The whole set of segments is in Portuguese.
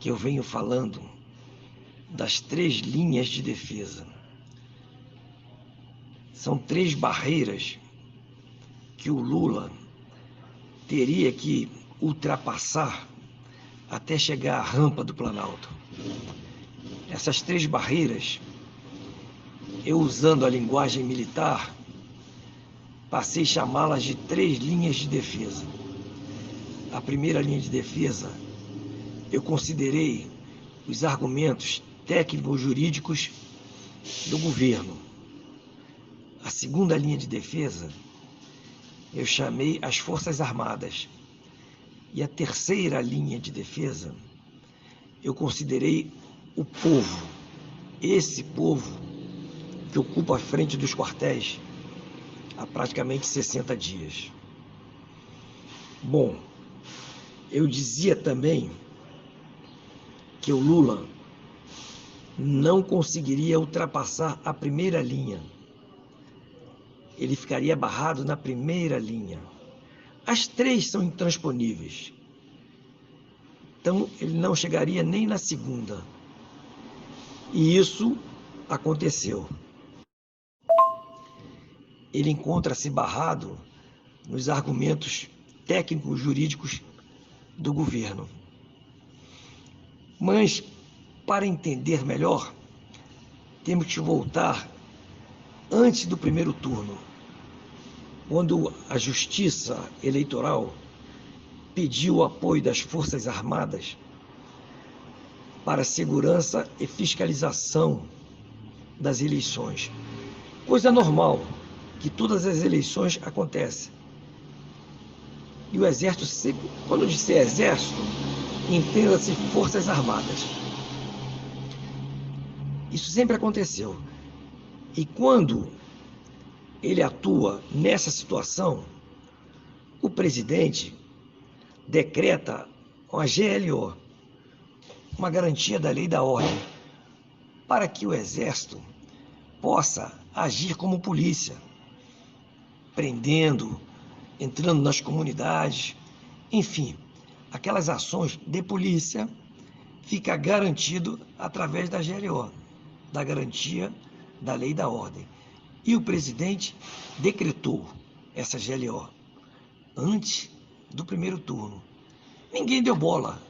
que eu venho falando das 3 linhas de defesa. São 3 barreiras que o Lula teria que ultrapassar até chegar à rampa do Planalto. Essas 3 barreiras, eu usando a linguagem militar, passei a chamá-las de 3 linhas de defesa. A primeira linha de defesa, eu considerei os argumentos técnico-jurídicos do governo. A segunda linha de defesa, eu chamei as Forças Armadas. E a terceira linha de defesa, eu considerei o povo. Esse povo que ocupa a frente dos quartéis há praticamente 60 dias. Bom, eu dizia também que o Lula não conseguiria ultrapassar a primeira linha. Ele ficaria barrado na primeira linha. As 3 são intransponíveis. Então, ele não chegaria nem na segunda. E isso aconteceu. Ele encontra-se barrado nos argumentos técnicos jurídicos do governo. Mas, para entender melhor, temos que voltar antes do primeiro turno, quando a Justiça Eleitoral pediu o apoio das Forças Armadas para segurança e fiscalização das eleições. Coisa normal, que todas as eleições acontecem. E o Exército, sempre, quando disser Exército, entenda-se Forças Armadas. Isso sempre aconteceu. E quando ele atua nessa situação, o presidente decreta uma GLO, uma garantia da lei e da ordem, para que o Exército possa agir como polícia, prendendo, entrando nas comunidades, enfim, aquelas ações de polícia fica garantido através da GLO, da garantia da lei e da ordem. E o presidente decretou essa GLO antes do primeiro turno. Ninguém deu bola,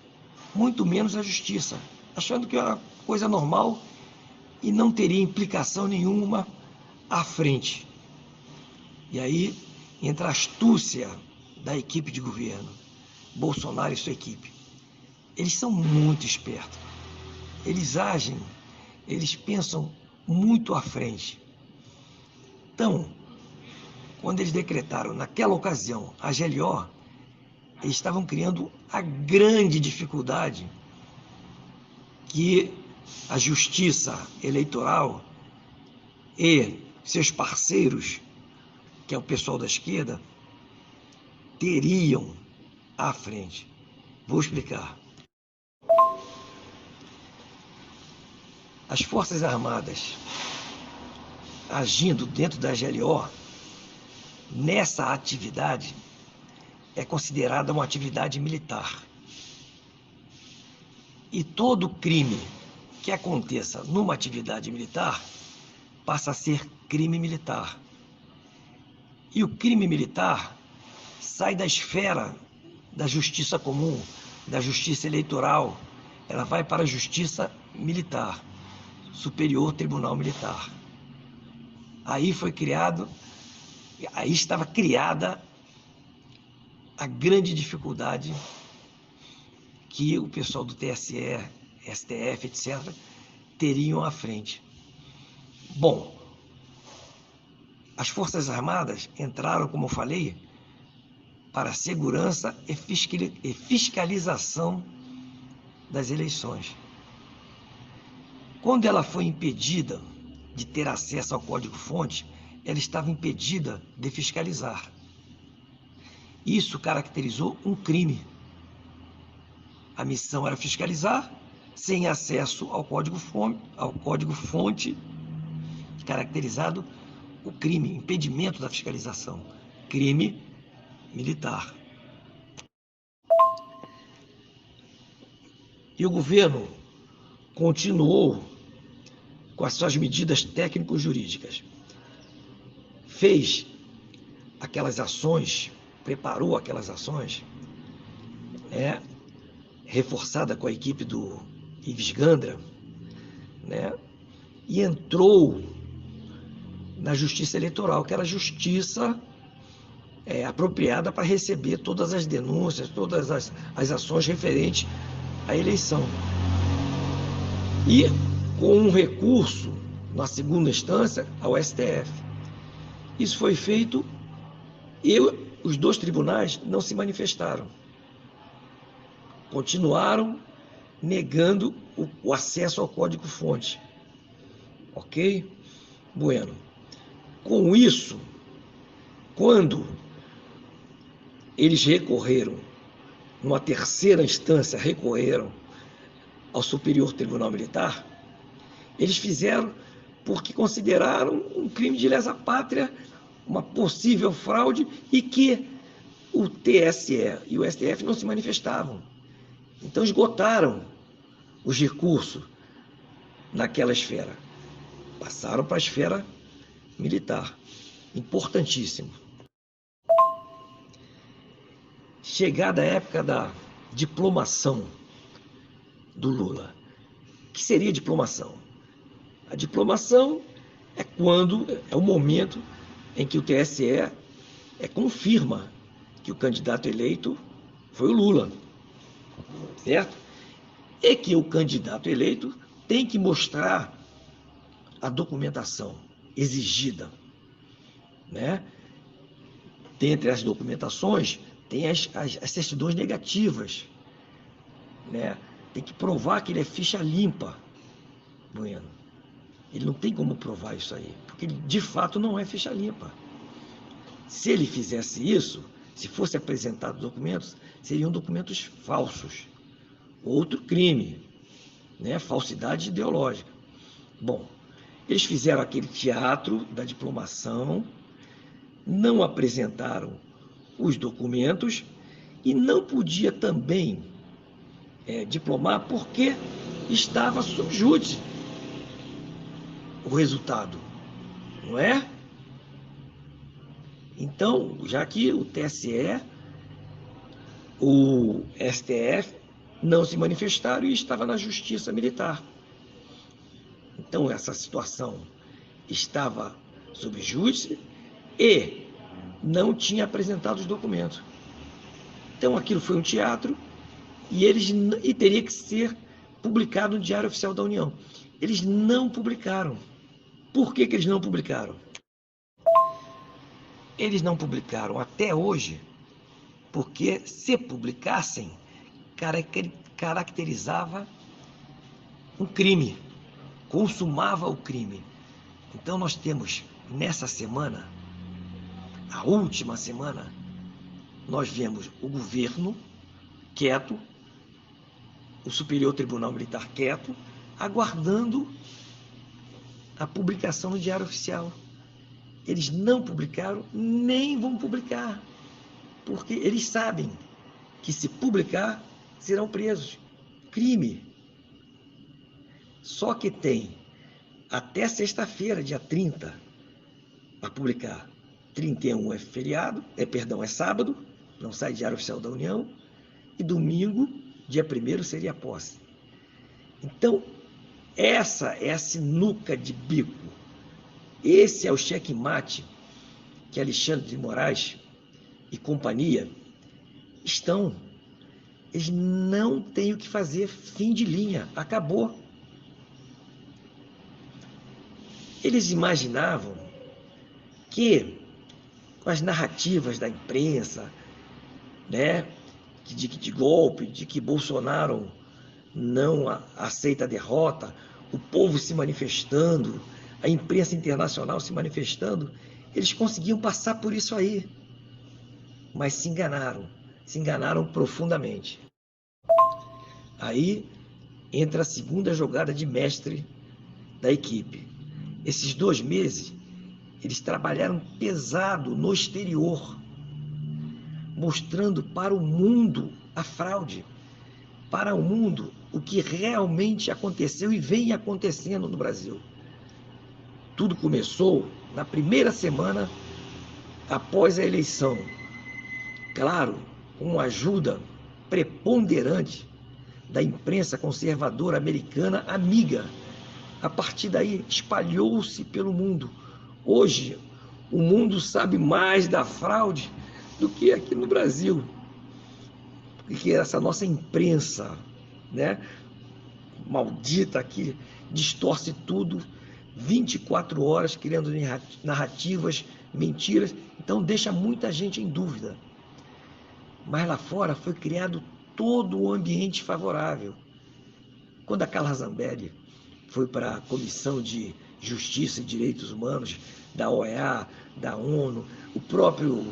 muito menos a justiça, achando que era coisa normal e não teria implicação nenhuma à frente. E aí entra a astúcia da equipe de governo, Bolsonaro e sua equipe. Eles são muito espertos. Eles agem, eles pensam muito à frente. Então, quando eles decretaram naquela ocasião a GLO, eles estavam criando a grande dificuldade que a Justiça Eleitoral e seus parceiros, que é o pessoal da esquerda, teriam à frente. Vou explicar. As Forças Armadas, agindo dentro da GLO, nessa atividade, é considerada uma atividade militar. E todo crime que aconteça numa atividade militar passa a ser crime militar. E o crime militar sai da esfera da justiça comum, da justiça eleitoral. Ela vai para a justiça militar, Superior Tribunal Militar. Aí estava criada a grande dificuldade que o pessoal do TSE, STF, etc., teriam à frente. Bom, as Forças Armadas entraram, como eu falei, para segurança e fiscalização das eleições. Quando ela foi impedida de ter acesso ao código-fonte, ela estava impedida de fiscalizar. Isso caracterizou um crime. A missão era fiscalizar, sem acesso ao código-fonte, caracterizado o crime, impedimento da fiscalização, crime militar. E o governo continuou com as suas medidas técnico-jurídicas. Fez aquelas ações, preparou aquelas ações, reforçada com a equipe do Ives Gandra, e entrou na Justiça Eleitoral, que era a justiça apropriada para receber todas as denúncias, todas as ações referentes à eleição. E com um recurso, na segunda instância, ao STF. Isso foi feito e os dois tribunais não se manifestaram. Continuaram negando o acesso ao código-fonte. Ok? Bueno. Com isso, quando eles recorreram, numa terceira instância, recorreram ao Superior Tribunal Militar, eles fizeram porque consideraram um crime de lesa pátria, uma possível fraude, e que o TSE e o STF não se manifestavam. Então esgotaram os recursos naquela esfera. Passaram para a esfera militar. Importantíssimo. Chegada a época da diplomação do Lula. O que seria diplomação? A diplomação é o momento em que o TSE confirma que o candidato eleito foi o Lula, certo? E que o candidato eleito tem que mostrar a documentação exigida, Dentre as documentações, tem as certidões negativas, Tem que provar que ele é ficha limpa. Bueno, ele não tem como provar isso aí, porque ele de fato não é ficha limpa. Se ele fizesse isso, se fosse apresentado documentos, seriam documentos falsos. Outro crime, falsidade ideológica. Bom, eles fizeram aquele teatro da diplomação, não apresentaram os documentos e não podia também diplomar porque estava sob júdice o resultado, não é? Então, já que o TSE, o STF não se manifestaram e estava na Justiça Militar. Então, essa situação estava sob júdice e não tinha apresentado os documentos. Então, aquilo foi um teatro e teria que ser publicado no Diário Oficial da União. Eles não publicaram. Por que eles não publicaram? Eles não publicaram até hoje porque, se publicassem, caracterizava um crime, consumava o crime. Então nós temos nessa semana, a última semana, nós vemos o governo quieto, o Superior Tribunal Militar quieto, aguardando a publicação no Diário Oficial. Eles não publicaram, nem vão publicar, porque eles sabem que, se publicar, serão presos. Crime. Só que tem até sexta-feira, dia 30, para publicar. 31 é feriado, é sábado, não sai Diário Oficial da União, e domingo, dia 1º, seria a posse. Então, essa é a sinuca de bico. Esse é o checkmate que Alexandre de Moraes e companhia estão. Eles não têm o que fazer, fim de linha, acabou. Eles imaginavam que, com as narrativas da imprensa, de golpe, de que Bolsonaro não aceita a derrota, o povo se manifestando, a imprensa internacional se manifestando, eles conseguiam passar por isso aí. Mas se enganaram profundamente. Aí entra a segunda jogada de mestre da equipe. Esses 2 meses, eles trabalharam pesado no exterior, mostrando para o mundo a fraude. para o mundo o que realmente aconteceu e vem acontecendo no Brasil. Tudo começou na primeira semana após a eleição. Claro, com a ajuda preponderante da imprensa conservadora americana amiga. A partir daí, espalhou-se pelo mundo. Hoje, o mundo sabe mais da fraude do que aqui no Brasil. Porque essa nossa imprensa, né, maldita aqui, distorce tudo, 24 horas criando narrativas, mentiras. Então deixa muita gente em dúvida. Mas lá fora foi criado todo o ambiente favorável. Quando a Carla Zambelli foi para a Comissão de Justiça e Direitos Humanos da OEA, da ONU, o próprio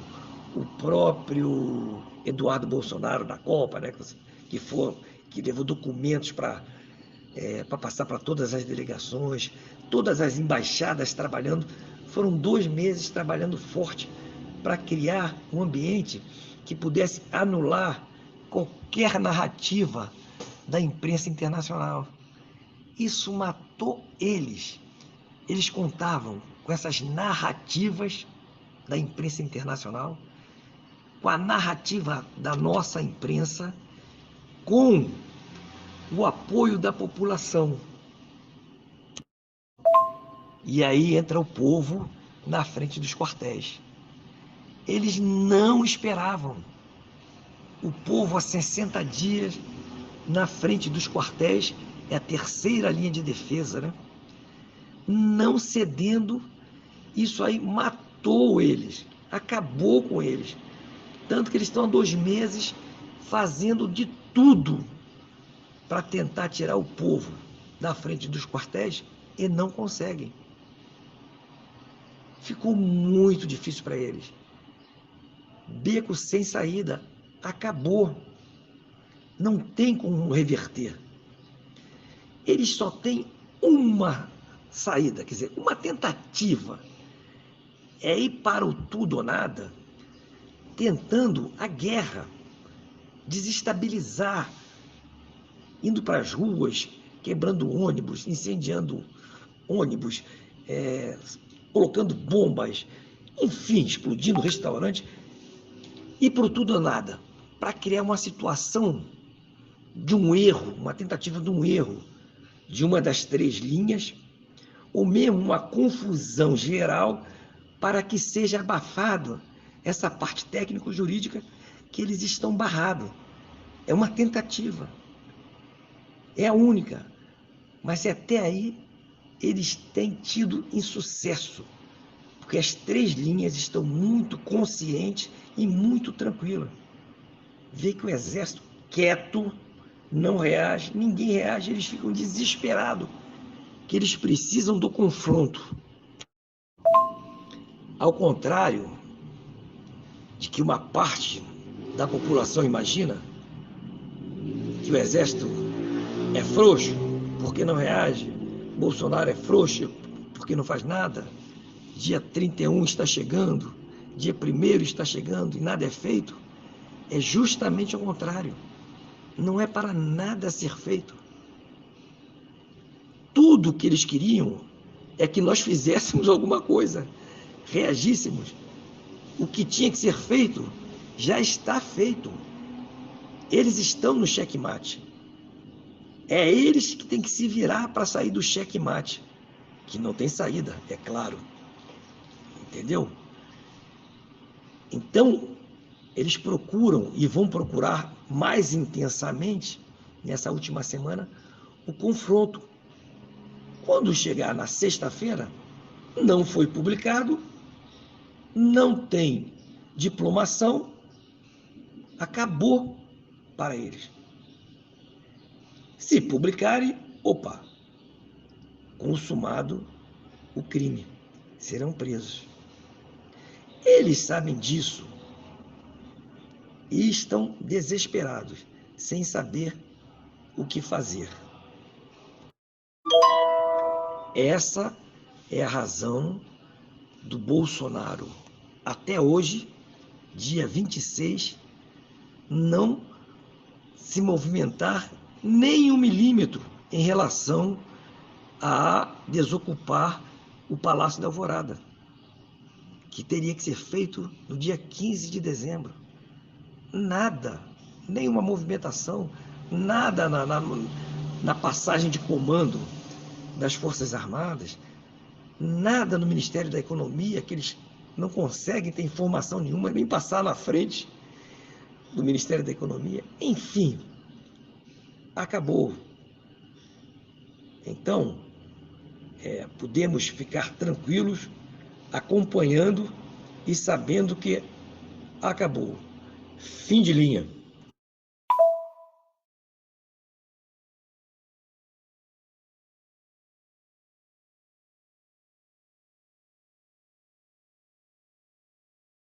Eduardo Bolsonaro da Copa, né, que levou documentos para passar para todas as delegações, todas as embaixadas trabalhando, foram 2 meses trabalhando forte para criar um ambiente que pudesse anular qualquer narrativa da imprensa internacional. Isso matou eles. Eles contavam com essas narrativas da imprensa internacional, com a narrativa da nossa imprensa, com o apoio da população. E aí entra o povo na frente dos quartéis. Eles não esperavam. O povo há 60 dias na frente dos quartéis, é a terceira linha de defesa, né? Não cedendo, isso aí matou eles, acabou com eles. Tanto que eles estão há 2 meses fazendo de tudo para tentar tirar o povo da frente dos quartéis e não conseguem. Ficou muito difícil para eles. Beco sem saída, acabou. Não tem como reverter. Eles só têm uma saída, quer dizer, uma tentativa. É ir para o tudo ou nada, tentando a guerra, desestabilizar, indo para as ruas, quebrando ônibus, incendiando ônibus, colocando bombas, enfim, explodindo restaurante, e por tudo ou nada, para criar uma situação de um erro, uma tentativa de um erro de uma das 3 linhas, ou mesmo uma confusão geral para que seja abafado essa parte técnico-jurídica que eles estão barrados. É uma tentativa. É a única. Mas até aí eles têm tido insucesso, porque as 3 linhas estão muito conscientes e muito tranquilas. Vê que o exército quieto, não reage, ninguém reage, eles ficam desesperados, que eles precisam do confronto. Ao contrário de que uma parte da população imagina, que o exército é frouxo porque não reage, Bolsonaro é frouxo porque não faz nada, dia 31 está chegando, dia 1º está chegando e nada é feito, é justamente ao contrário. Não é para nada ser feito. Tudo que eles queriam é que nós fizéssemos alguma coisa, reagíssemos. O que tinha que ser feito já está feito. Eles estão no xeque-mate. É eles que têm que se virar para sair do xeque-mate, que não tem saída, é claro. Entendeu? Então, eles procuram e vão procurar mais intensamente, nessa última semana, o confronto. Quando chegar na sexta-feira, não foi publicado, não tem diplomação, acabou para eles. Se publicarem, opa, consumado o crime, serão presos. Eles sabem disso e estão desesperados, sem saber o que fazer. Essa é a razão do Bolsonaro, até hoje, dia 26, não se movimentar nem 1 milímetro em relação a desocupar o Palácio da Alvorada, que teria que ser feito no dia 15 de dezembro. Nada, nenhuma movimentação, nada na passagem de comando das Forças Armadas, nada no Ministério da Economia, que eles não conseguem ter informação nenhuma, nem passar na frente do Ministério da Economia. Enfim, acabou. Então, podemos ficar tranquilos, acompanhando e sabendo que acabou. Fim de linha.